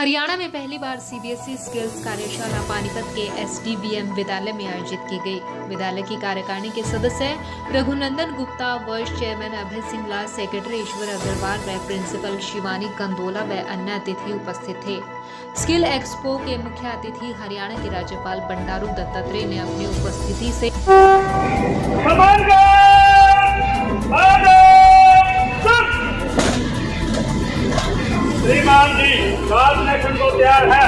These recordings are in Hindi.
हरियाणा में पहली बार सीबीएसई स्किल्स कार्यशाला पानीपत के एसडीवीएम विद्यालय में आयोजित की गई। विद्यालय की कार्यकारिणी के सदस्य रघुनंदन गुप्ता, वाइस चेयरमैन अभय सिंगला, सेक्रेटरी ईश्वर अग्रवाल व प्रिंसिपल शिवानी कंदोला व अन्य अतिथि उपस्थित थे। स्किल एक्सपो के मुख्य अतिथि हरियाणा के राज्यपाल बंडारू दत्तात्रेय ने अपनी उपस्थिति से श्रीमान जी नैशन को तैयार है।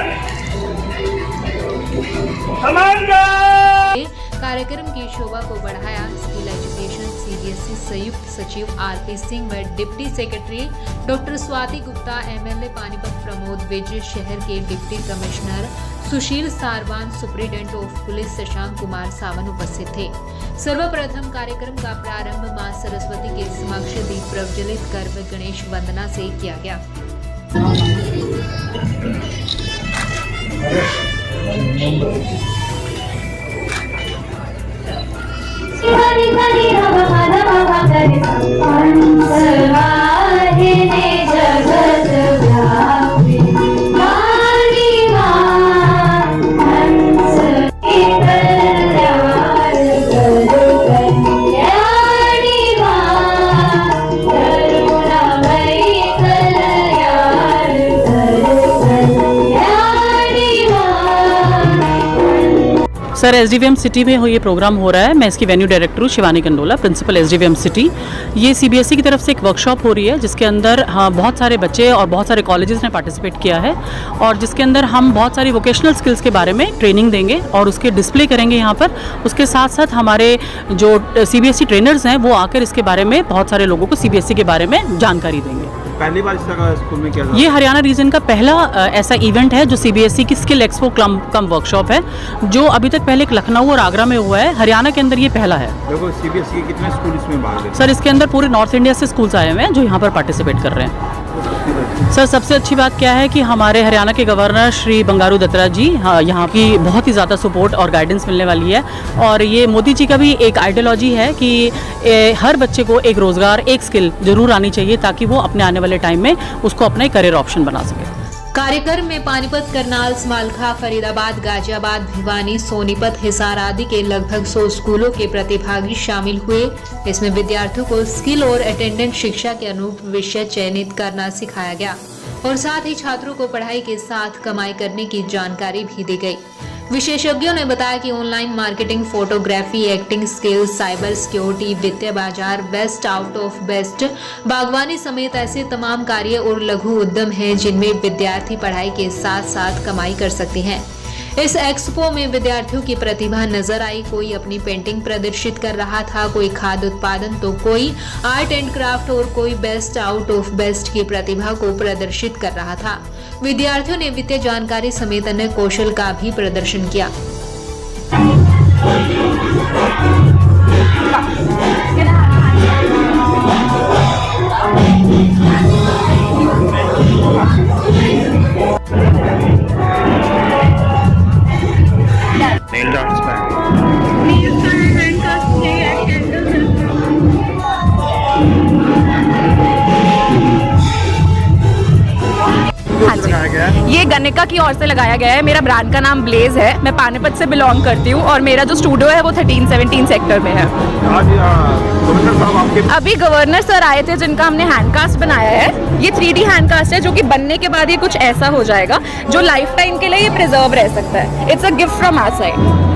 कार्यक्रम की शोभा को बढ़ाया। स्किल एजुकेशन सीबीएसई संयुक्त सचिव आरपी सिंह व deputy secretary doctor Swati Gupta, MLA Panipat Pramod Vijay, शहर के deputy commissioner Sushil Sarwan, superintendent of police Shashank Kumar Sawan उपस्थित थे। सर्वप्रथम कार्यक्रम का प्रारंभ मां सरस्वती के समक्ष दीप प्रज्वलित कर गणेश वंदना से किया गया। सर, एसडीवीएम सिटी में ये प्रोग्राम हो रहा है। मैं इसकी वेन्यू डायरेक्टर हूँ, शिवानी कंदोला, प्रिंसिपल एसडीवीएम सिटी। ये सीबीएसई की तरफ से एक वर्कशॉप हो रही है जिसके अंदर बहुत सारे बच्चे और बहुत सारे कॉलेजेस ने पार्टिसिपेट किया है और जिसके अंदर हम बहुत सारी वोकेशनल स्किल्स के बारे में ट्रेनिंग देंगे और उसके डिस्प्ले करेंगे यहाँ पर। उसके साथ साथ हमारे जो सीबीएसई ट्रेनर्स हैं वो आकर इसके बारे में बहुत सारे लोगों को सीबीएसई के बारे में जानकारी देंगे। पहली बार इस तरह स्कूल में क्या ये हरियाणा रीजन का पहला ऐसा इवेंट है जो सीबीएसई की स्किल एक्सपो कम वर्कशॉप है, जो अभी तक पहले लखनऊ और आगरा में हुआ है। हरियाणा के अंदर ये पहला है। देखो, सीबीएसई के कितने स्कूल इसमें भाग लेते? सर, इसके अंदर पूरे नॉर्थ इंडिया से स्कूल्स आए हुए हैं जो यहाँ पर पार्टिसिपेट कर रहे हैं। सर, सबसे अच्छी बात क्या है कि हमारे हरियाणा के गवर्नर श्री बंडारू दत्तात्रेय जी, यहाँ की बहुत ही ज़्यादा सपोर्ट और गाइडेंस मिलने वाली है। और ये मोदी जी का भी एक आइडियोलॉजी है कि हर बच्चे को एक रोज़गार, एक स्किल जरूर आनी चाहिए ताकि वो अपने आने वाले टाइम में उसको अपना एक करियर ऑप्शन बना सके। कार्यक्रम में पानीपत, करनाल, समालखा, फरीदाबाद, गाजियाबाद, भिवानी, सोनीपत, हिसार आदि के लगभग 100 स्कूलों के प्रतिभागी शामिल हुए। इसमें विद्यार्थियों को स्किल और अटेंडेंट शिक्षा के अनुरूप विषय चयनित करना सिखाया गया और साथ ही छात्रों को पढ़ाई के साथ कमाई करने की जानकारी भी दी गई। विशेषज्ञों ने बताया कि online marketing, photography, acting skills, cyber security, वित्तीय बाजार, बेस्ट आउट ऑफ बेस्ट, बागवानी समेत ऐसे तमाम कार्य और लघु उद्यम हैं जिनमें विद्यार्थी पढ़ाई के साथ साथ कमाई कर सकते हैं। इस एक्सपो में विद्यार्थियों की प्रतिभा नजर आई। कोई अपनी पेंटिंग प्रदर्शित कर रहा था, कोई खाद्य उत्पादन, तो कोई आर्ट एंड क्राफ्ट और कोई बेस्ट आउट ऑफ बेस्ट की प्रतिभा को प्रदर्शित कर रहा था। विद्यार्थियों ने वित्तीय जानकारी समेत अन्य कौशल का भी प्रदर्शन किया। ये गन्निका की ओर से लगाया गया है। मेरा ब्रांड का नाम ब्लेज है। मैं पानीपत से बिलोंग करती हूँ और मेरा जो स्टूडियो है वो 13-17 सेक्टर में है। अभी गवर्नर सर आए थे जिनका हमने हैंडकास्ट बनाया है। ये 3D हैंडकास्ट है जो कि बनने के बाद ये कुछ ऐसा हो जाएगा जो लाइफ टाइम के लिए ये प्रिजर्व रह सकता है। It's a gift from our side.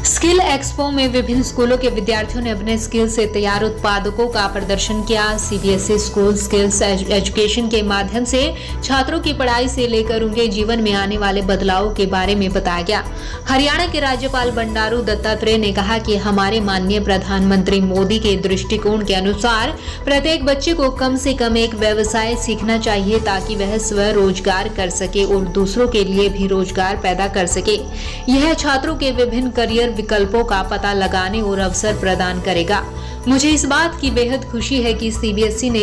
Skill expo में विभिन्न स्कूलों के विद्यार्थियों ने अपने स्किल से तैयार उत्पादकों का प्रदर्शन किया। सीबीएसई स्कूल स्किल्स एजुकेशन के माध्यम से छात्रों की पढ़ाई से लेकर उनके जीवन में आने वाले बदलावों के बारे में बताया गया। हरियाणा के राज्यपाल बंडारू दत्तात्रेय ने कहा कि हमारे माननीय प्रधानमंत्री मोदी के दृष्टिकोण के अनुसार प्रत्येक बच्चे को कम से कम एक व्यवसाय सीखना चाहिए ताकि वह स्वरोजगार कर सके और दूसरों के लिए भी रोजगार पैदा कर सके। यह छात्रों के विभिन्न करियर विकल्पों का पता लगाने और अवसर प्रदान करेगा। मुझे इस बात की बेहद खुशी है कि सीबीएसई ने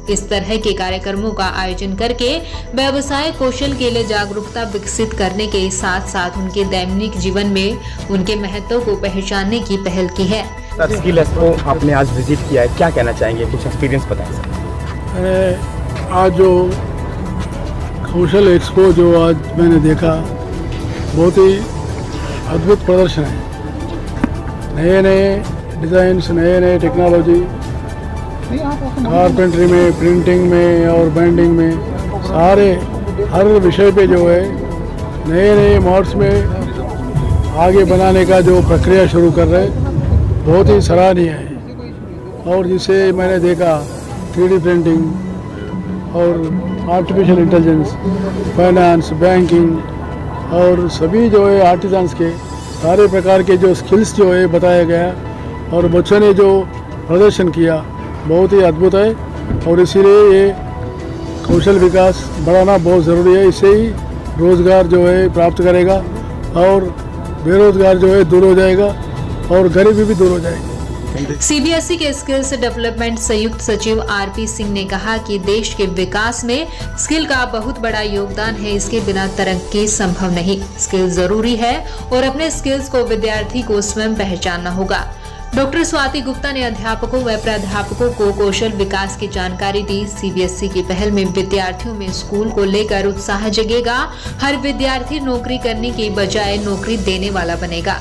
इस तरह के कार्यक्रमों का आयोजन करके व्यवसाय कौशल के लिए जागरूकता विकसित करने के साथ साथ उनके दैनिक जीवन में उनके महत्व को पहचानने की पहल की है। स्किल एक्सपो आपने आज विजिट किया है, क्या कहना चाहेंगे, कुछ एक्सपीरियंस बताएं सर। आज जो कौशल एक्सपो जो आज मैंने देखा, बहुत ही अद्भुत प्रदर्शन है। नए नए डिज़ाइंस, नए नए टेक्नोलॉजी, कारपेंट्री में, प्रिंटिंग में और बैंडिंग में, सारे हर विषय पे जो है नए नए मोड्स में आगे बनाने का जो प्रक्रिया शुरू कर रहे, बहुत ही सराहनीय है। और जिसे मैंने देखा 3D प्रिंटिंग और आर्टिफिशियल इंटेलिजेंस, फाइनेंस, बैंकिंग और सभी जो है आर्टिजन्स के सारे प्रकार के जो स्किल्स जो है बताया गया और बच्चों ने जो प्रदर्शन किया बहुत ही अद्भुत है। और इसीलिए ये कौशल विकास बढ़ाना बहुत ज़रूरी है। इससे ही रोज़गार जो है प्राप्त करेगा और बेरोज़गार जो है दूर हो जाएगा और गरीबी भी दूर हो जाएगी। सीबीएसई के स्किल्स डेवलपमेंट संयुक्त सचिव आरपी सिंह ने कहा कि देश के विकास में स्किल का बहुत बड़ा योगदान है। इसके बिना तरक्की संभव नहीं। स्किल जरूरी है और अपने स्किल्स को विद्यार्थी को स्वयं पहचानना होगा। डॉक्टर स्वाति गुप्ता ने अध्यापकों व प्राध्यापकों को कौशल विकास की जानकारी दी। सीबीएसई की पहल में विद्यार्थियों में स्कूल को लेकर उत्साह जगेगा। हर विद्यार्थी नौकरी करने की बजाय नौकरी देने वाला बनेगा।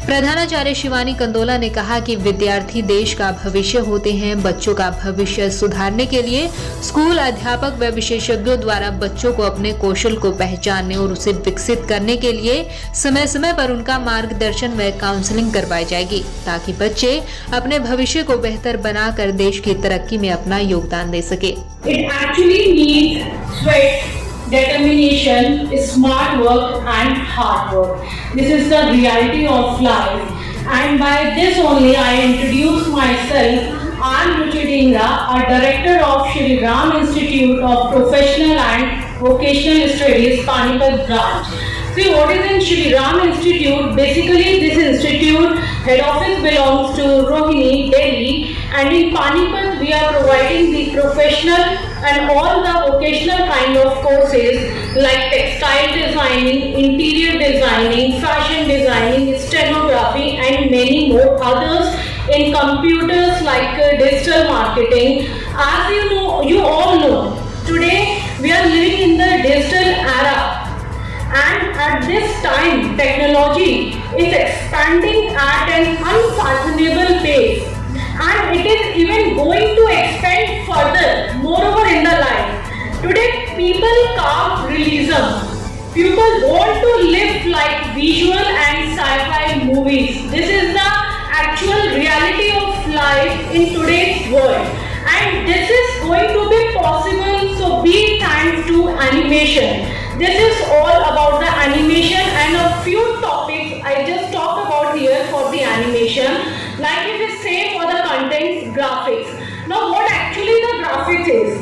प्रधानाचार्य शिवानी कंदोला ने कहा कि विद्यार्थी देश का भविष्य होते हैं। बच्चों का भविष्य सुधारने के लिए स्कूल, अध्यापक व विशेषज्ञों द्वारा बच्चों को अपने कौशल को पहचानने और उसे विकसित करने के लिए समय समय पर उनका मार्गदर्शन व काउंसलिंग करवाई जाएगी, ताकि बच्चे अपने भविष्य को बेहतर बनाकर देश की तरक्की में अपना योगदान दे सके। It actually needs sweat, determination, smart work and hard work. This is the reality of life, and by this only I introduce myself. I am Ruchi Dhingra, a director of Shri Ram Institute of Professional and Vocational Studies, Panipat branch. See, what is in Shri Ram Institute? Basically, this institute head office belongs to Rohini, Delhi, and in Panipat we are providing the professional and all the vocational kind of courses like textile designing, interior designing, fashion designing, stenography, and many more others in computers like digital marketing. As you know, you all know, today we are living in the digital era. And at this time, technology is expanding at an unfathomable pace, and it is even going to expand further, moreover in the life. Today, people crave realism. People want to live like visual and sci-fi movies. This is the actual reality of life in today's world, and this is going to be possible, so be thanks to animation. This is all about the animation, and a few topics I just talked about here for the animation. Like it is same for the contents, graphics. Now what actually the graphics is?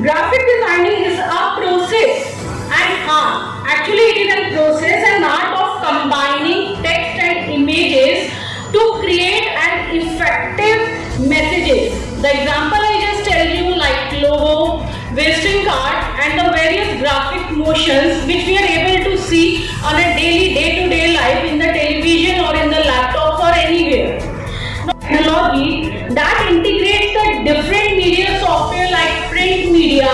Graphic designing is a process and art. Actually it is a process and art of combining text and images to create an effective messages. The example I just tell you, like logo, visiting card, and the various graphic motions which we are able to see on a daily, day-to-day life in the television or in the laptop or anywhere. Now, technology that integrates the different media software like print media,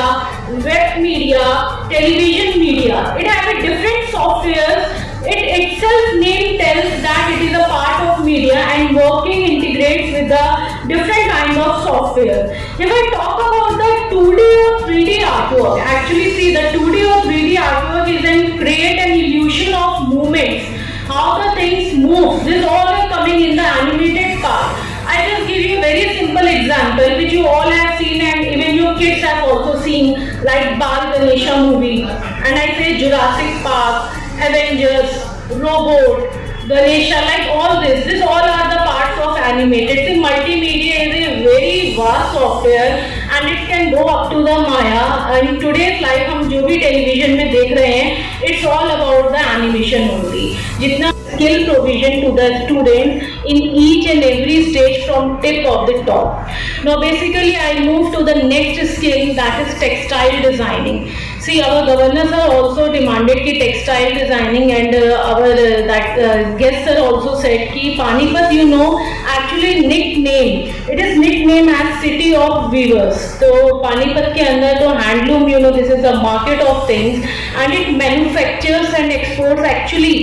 web media, television media. It has a different softwares. It itself name tells that it is a part of media, and working integrates with the different kind of software. If I talk about the 2D or 3D artwork, actually see the 2D or 3D artwork is then create an illusion of movements, how the things move. This all is coming in the animated part. I just give you a very simple example which you all have seen and even your kids have also seen, like Bal Ganesha movie, and I say Jurassic Park, Avengers, Robot, Ganesha, like all this. This all are the parts of animated. See, multimedia is a very vast software and it can go up to the Maya. And today's life हम जो भी television में देख रहे हैं, it's all about the animation only. जितना skill provision to the student in each and every stage from tip of the top. Now basically I move to the next skill, that is textile designing. See, our governor sir also demanded ki textile designing, and our guest sir also said ki Panipat, you know, actually nickname name. It is nicknamed as City of Weavers. तो पानीपत के अंदर तो handloom, you know, this is a market of things, and it manufactures and exports actually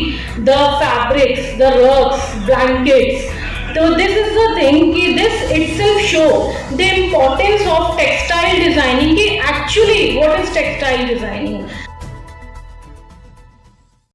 the fabrics, the rugs, blankets. So this is the thing कि this itself show the importance of textile designing कि actually what is textile designing.